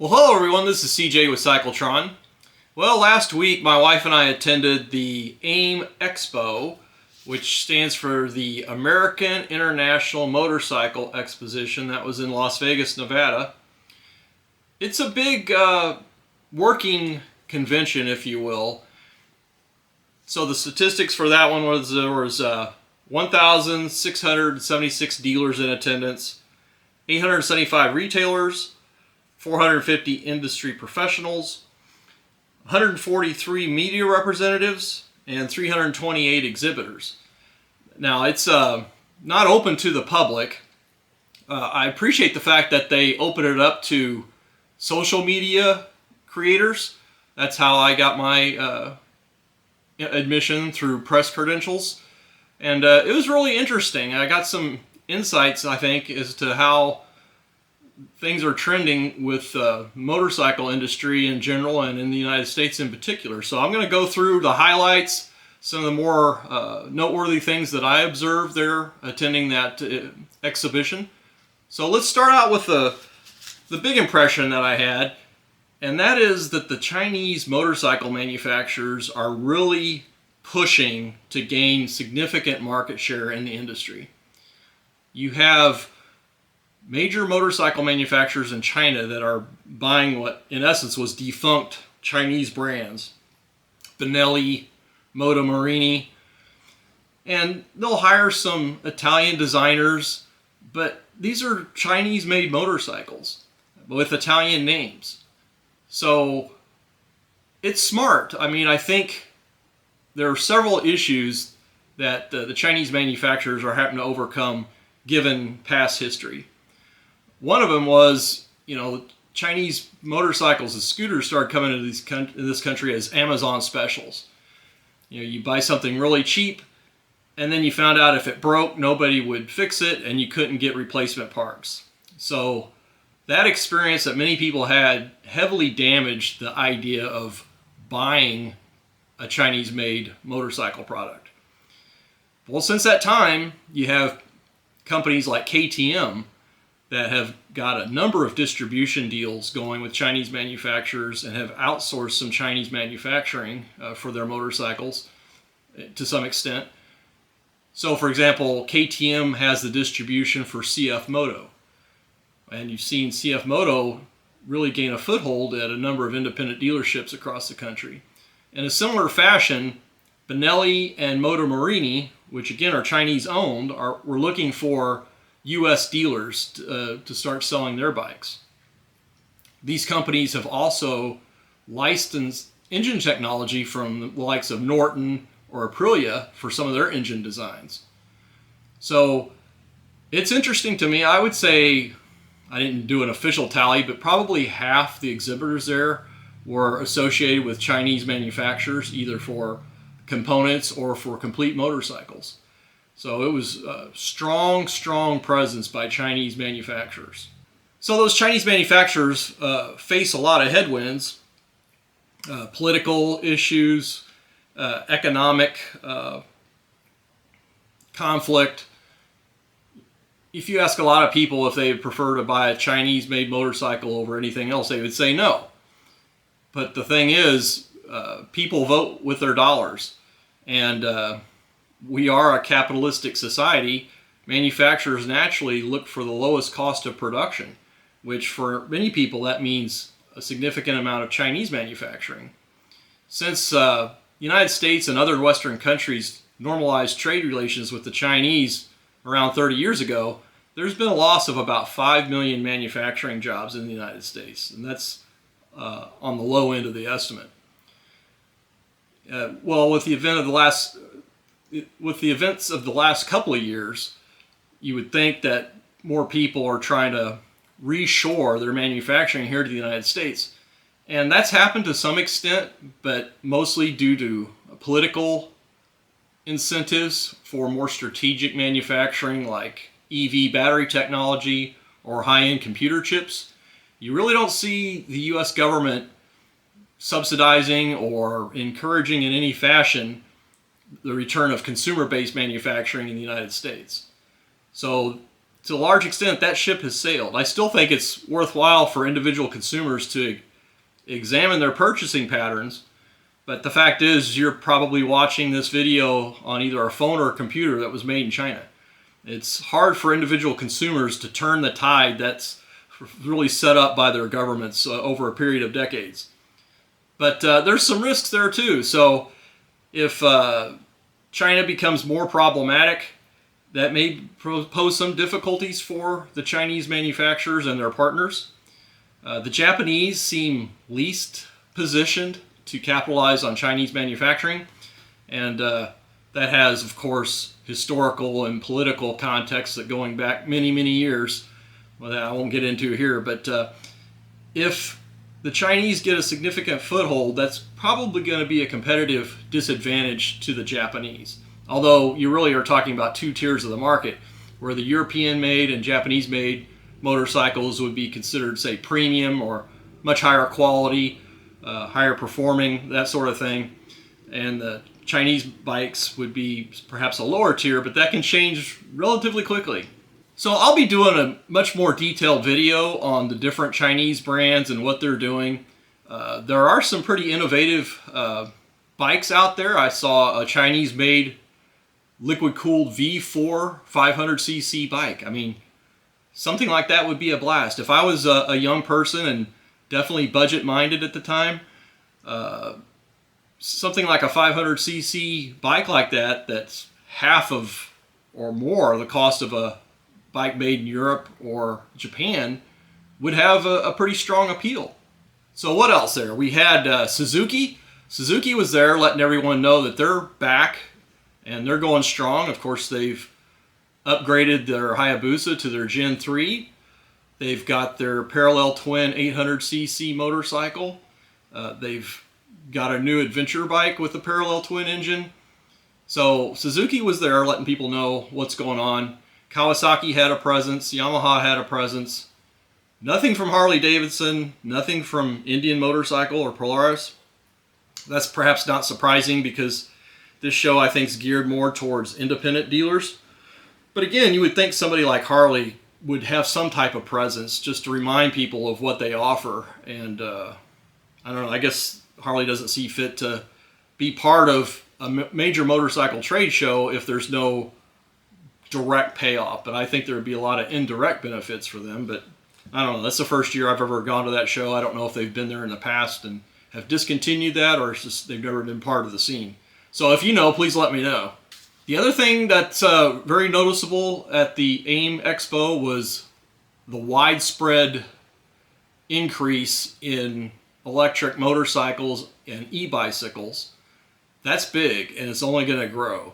Well, hello everyone, this is CJ with Cyclotron. Well, last week my wife and I attended the AimExpo, which stands for the American International Motorcycle Exposition. That was in Las Vegas, Nevada. It's a big working convention, if you will. So the statistics for that one was there was 1,676 dealers in attendance, 875 retailers, 450 industry professionals, 143 media representatives, and 328 exhibitors. Now, it's not open to the public. I appreciate the fact that they open it up to social media creators. That's how I got my admission, through press credentials. And it was really interesting. I got some insights, I think, as to how things are trending with the motorcycle industry in general and in the United States in particular. So I'm going to go through the highlights, some of the more noteworthy things that I observed there attending that exhibition. So let's start out with the big impression that I had, and that is that the Chinese motorcycle manufacturers are really pushing to gain significant market share in the industry. You have major motorcycle manufacturers in China that are buying what in essence was defunct Chinese brands, Benelli, Moto Morini, and they'll hire some Italian designers, but these are Chinese made motorcycles with Italian names. So it's smart. I mean, I think there are several issues that the Chinese manufacturers are having to overcome given past history. One of them was, Chinese motorcycles and scooters started coming into this country as Amazon specials. You buy something really cheap, and then you found out if it broke, nobody would fix it, and you couldn't get replacement parts. So that experience that many people had heavily damaged the idea of buying a Chinese-made motorcycle product. Well, since that time, you have companies like KTM that have got a number of distribution deals going with Chinese manufacturers and have outsourced some Chinese manufacturing for their motorcycles to some extent. So, for example, KTM has the distribution for CF Moto. And you've seen CF Moto really gain a foothold at a number of independent dealerships across the country. In a similar fashion, Benelli and Moto Morini, which again are Chinese owned, were looking for U.S. dealers to start selling their bikes. These companies have also licensed engine technology from the likes of Norton or Aprilia for some of their engine designs. So it's interesting to me. I would say, I didn't do an official tally, but probably half the exhibitors there were associated with Chinese manufacturers, either for components or for complete motorcycles. So it was a strong presence by Chinese manufacturers. So those Chinese manufacturers face a lot of headwinds, political issues, economic conflict. If you ask a lot of people if they would prefer to buy a Chinese-made motorcycle over anything else, they would say no. But the thing is, people vote with their dollars, and we are a capitalistic society. Manufacturers naturally look for the lowest cost of production, which for many people that means a significant amount of Chinese manufacturing. Since the United States and other Western countries normalized trade relations with the Chinese around 30 years ago, there's been a loss of about 5 million manufacturing jobs in the United States, and that's on the low end of the estimate. With the events of the last couple of years, you would think that more people are trying to reshore their manufacturing here to the United States. And that's happened to some extent, but mostly due to political incentives for more strategic manufacturing like EV battery technology or high-end computer chips. You really don't see the U.S. government subsidizing or encouraging in any fashion the return of consumer-based manufacturing in the United States. So to a large extent, that ship has sailed. I still think it's worthwhile for individual consumers to examine their purchasing patterns, but the fact is you're probably watching this video on either a phone or a computer that was made in China. It's hard for individual consumers to turn the tide that's really set up by their governments over a period of decades. But there's some risks there too. So if China becomes more problematic, that may pose some difficulties for the Chinese manufacturers and their partners. The Japanese seem least positioned to capitalize on Chinese manufacturing, and that has, of course, historical and political context that going back many, many years, well, that I won't get into here, but if the Chinese get a significant foothold, that's probably going to be a competitive disadvantage to the Japanese. Although you really are talking about two tiers of the market, where the European-made and Japanese-made motorcycles would be considered, say, premium or much higher quality, higher performing, that sort of thing. And the Chinese bikes would be perhaps a lower tier, but that can change relatively quickly. So I'll be doing a much more detailed video on the different Chinese brands and what they're doing. There are some pretty innovative bikes out there. I saw a Chinese-made liquid-cooled V4 500cc bike. I mean, something like that would be a blast. If I was a young person and definitely budget-minded at the time, something like a 500cc bike like that, that's half of or more the cost of a bike made in Europe or Japan, would have a pretty strong appeal. So what else there? We had Suzuki. Suzuki was there letting everyone know that they're back and they're going strong. Of course, they've upgraded their Hayabusa to their Gen 3. They've got their parallel twin 800cc motorcycle. They've got a new adventure bike with a parallel twin engine. So Suzuki was there letting people know what's going on. Kawasaki had a presence. Yamaha had a presence. Nothing from Harley Davidson. Nothing from Indian Motorcycle or Polaris. That's perhaps not surprising because this show, I think, is geared more towards independent dealers. But again, you would think somebody like Harley would have some type of presence just to remind people of what they offer. And I don't know, I guess Harley doesn't see fit to be part of a major motorcycle trade show if there's no direct payoff. But I think there would be a lot of indirect benefits for them. But I don't know, that's the first year I've ever gone to that show. I don't know if they've been there in the past and have discontinued that, or it's just they've never been part of the scene. So if you know, please let me know. The other thing that's very noticeable at the AimExpo was the widespread increase in electric motorcycles and e-bicycles. That's big, and it's only going to grow.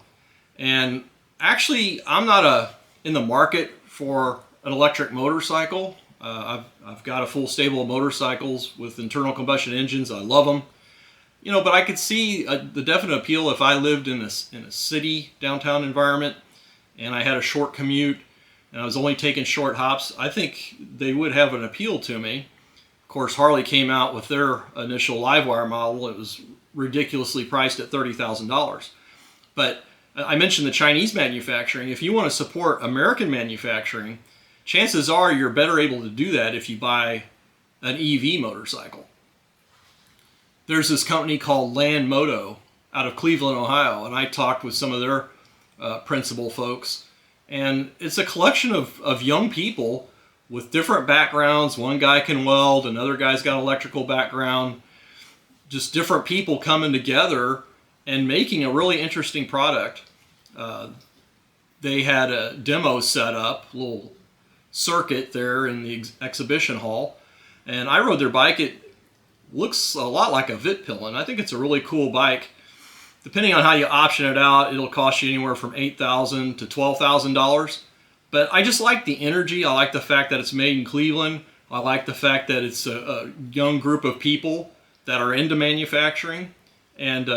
And actually, I'm not in the market for an electric motorcycle. I've got a full stable of motorcycles with internal combustion engines. I love them. You know, but I could see the definite appeal if I lived in a city downtown environment and I had a short commute and I was only taking short hops. I think they would have an appeal to me. Of course, Harley came out with their initial Livewire model. It was ridiculously priced at $30,000. But I mentioned the Chinese manufacturing. If you want to support American manufacturing, chances are you're better able to do that if you buy an EV motorcycle. There's this company called Land Moto out of Cleveland, Ohio, and I talked with some of their principal folks. And it's a collection of young people with different backgrounds. One guy can weld, another guy's got an electrical background. Just different people coming together and making a really interesting product. They had a demo set up, a little circuit there in the exhibition hall, and I rode their bike. It looks a lot like a Vitpillen. I think it's a really cool bike. Depending on how you option it out, it'll cost you anywhere from $8,000 to $12,000. But I just like the energy. I like the fact that it's made in Cleveland. I like the fact that it's a young group of people that are into manufacturing. And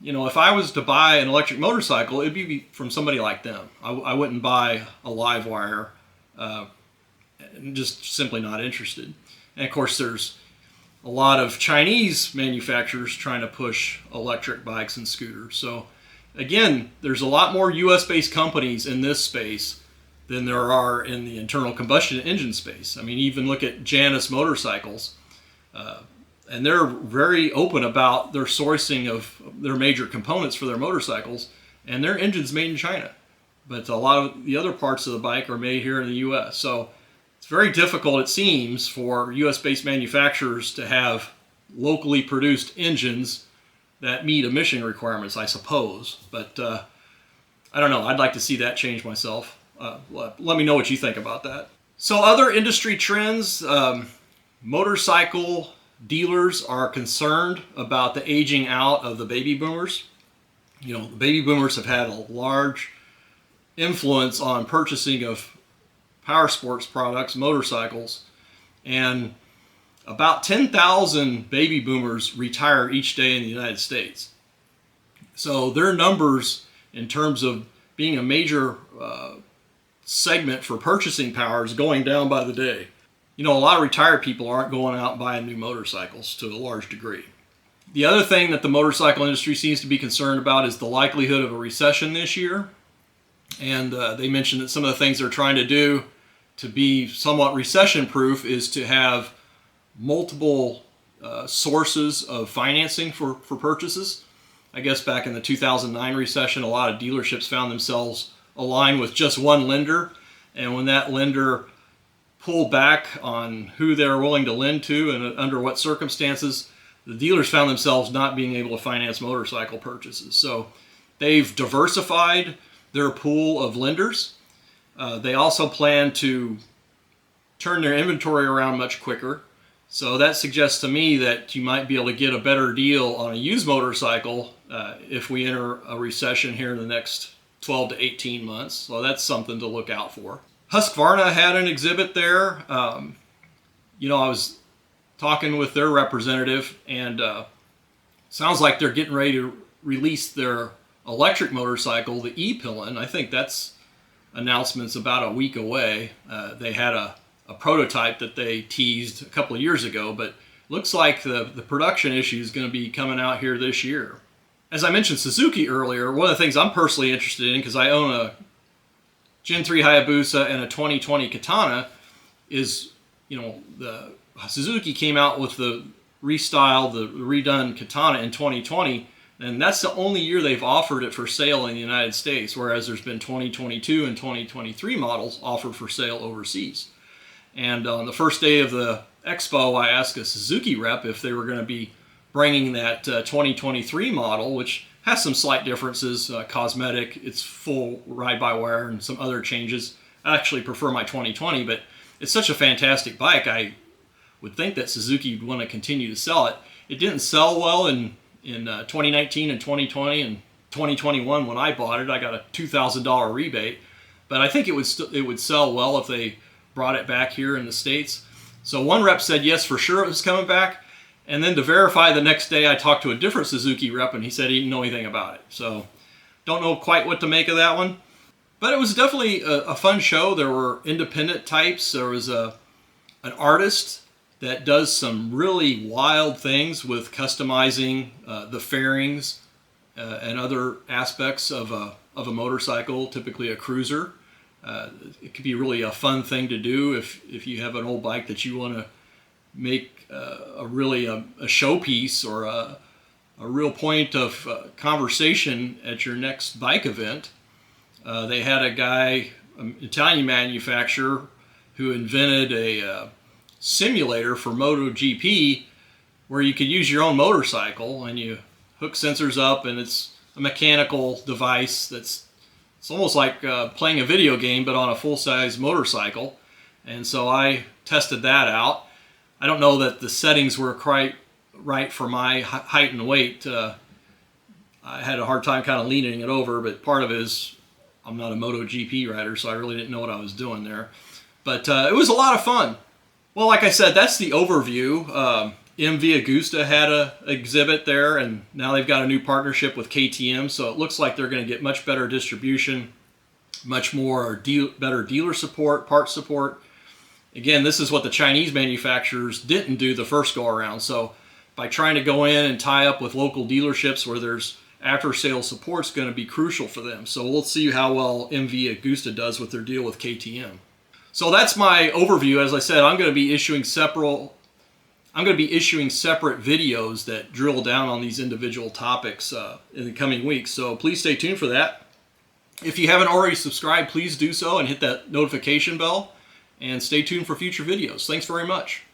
you know, if I was to buy an electric motorcycle, it'd be from somebody like them. I wouldn't buy a Livewire. I'm just simply not interested. And of course, there's a lot of Chinese manufacturers trying to push electric bikes and scooters. So again, there's a lot more US-based companies in this space than there are in the internal combustion engine space. I mean, even look at Janus Motorcycles, and they're very open about their sourcing of their major components for their motorcycles, and their engine's made in China. But a lot of the other parts of the bike are made here in the U.S. So it's very difficult, it seems, for U.S.-based manufacturers to have locally produced engines that meet emission requirements, I suppose. But I don't know. I'd like to see that change myself. Let me know what you think about that. So other industry trends, motorcycle dealers are concerned about the aging out of the baby boomers. You know, the baby boomers have had a large influence on purchasing of power sports products, motorcycles, and about 10,000 baby boomers retire each day in the United States. So their numbers in terms of being a major segment for purchasing power is going down by the day. You know, a lot of retired people aren't going out and buying new motorcycles to a large degree. The other thing that the motorcycle industry seems to be concerned about is the likelihood of a recession this year. And they mentioned that some of the things they're trying to do to be somewhat recession-proof is to have multiple sources of financing for purchases. I guess back in the 2009 recession, a lot of dealerships found themselves aligned with just one lender. And when that lender pulled back on who they were willing to lend to and under what circumstances, the dealers found themselves not being able to finance motorcycle purchases. So they've diversified their pool of lenders. They also plan to turn their inventory around much quicker. So that suggests to me that you might be able to get a better deal on a used motorcycle if we enter a recession here in the next 12 to 18 months. So that's something to look out for. Husqvarna had an exhibit there. You know, I was talking with their representative, and sounds like they're getting ready to release their electric motorcycle, the E-Pillion. I think that's announcement's about a week away. They had a prototype that they teased a couple of years ago, but looks like the production issue is going to be coming out here this year. As I mentioned Suzuki earlier, one of the things I'm personally interested in, because I own a Gen 3 Hayabusa and a 2020 Katana, is, you know, the Suzuki came out with the restyled, the redone Katana in 2020, and that's the only year they've offered it for sale in the United States, whereas there's been 2022 and 2023 models offered for sale overseas. And on the first day of the expo, I asked a Suzuki rep if they were going to be bringing that 2023 model, which has some slight differences, cosmetic, it's full ride-by-wire and some other changes. I actually prefer my 2020, but it's such a fantastic bike, I would think that Suzuki would want to continue to sell it. It didn't sell well in 2019 and 2020 and 2021 when I bought it. I got a $2,000 rebate, but I think it would sell well if they brought it back here in the States. So one rep said yes, for sure it was coming back. And then to verify, the next day I talked to a different Suzuki rep and he said he didn't know anything about it. So don't know quite what to make of that one. But it was definitely a fun show. There were independent types. There was an artist that does some really wild things with customizing the fairings and other aspects of a motorcycle, typically a cruiser. It could be really a fun thing to do if you have an old bike that you want to make a showpiece or a real point of conversation at your next bike event. They had a guy, an Italian manufacturer, who invented a simulator for MotoGP where you could use your own motorcycle and you hook sensors up, and it's a mechanical device it's almost like playing a video game but on a full-size motorcycle. And so I tested that out. I don't know that the settings were quite right for my height and weight. I had a hard time kind of leaning it over, but part of it is I'm not a MotoGP rider, so I really didn't know what I was doing there. But it was a lot of fun. Well, like I said, that's the overview. MV Agusta had an exhibit there, and now they've got a new partnership with KTM, so it looks like they're going to get much better distribution, much more better dealer support, part support. Again, this is what the Chinese manufacturers didn't do the first go around. So by trying to go in and tie up with local dealerships where there's after sales support is going to be crucial for them. So we'll see how well MV Agusta does with their deal with KTM. So that's my overview. As I said, I'm going to be issuing separate videos that drill down on these individual topics in the coming weeks. So please stay tuned for that. If you haven't already subscribed, please do so and hit that notification bell. And stay tuned for future videos. Thanks very much.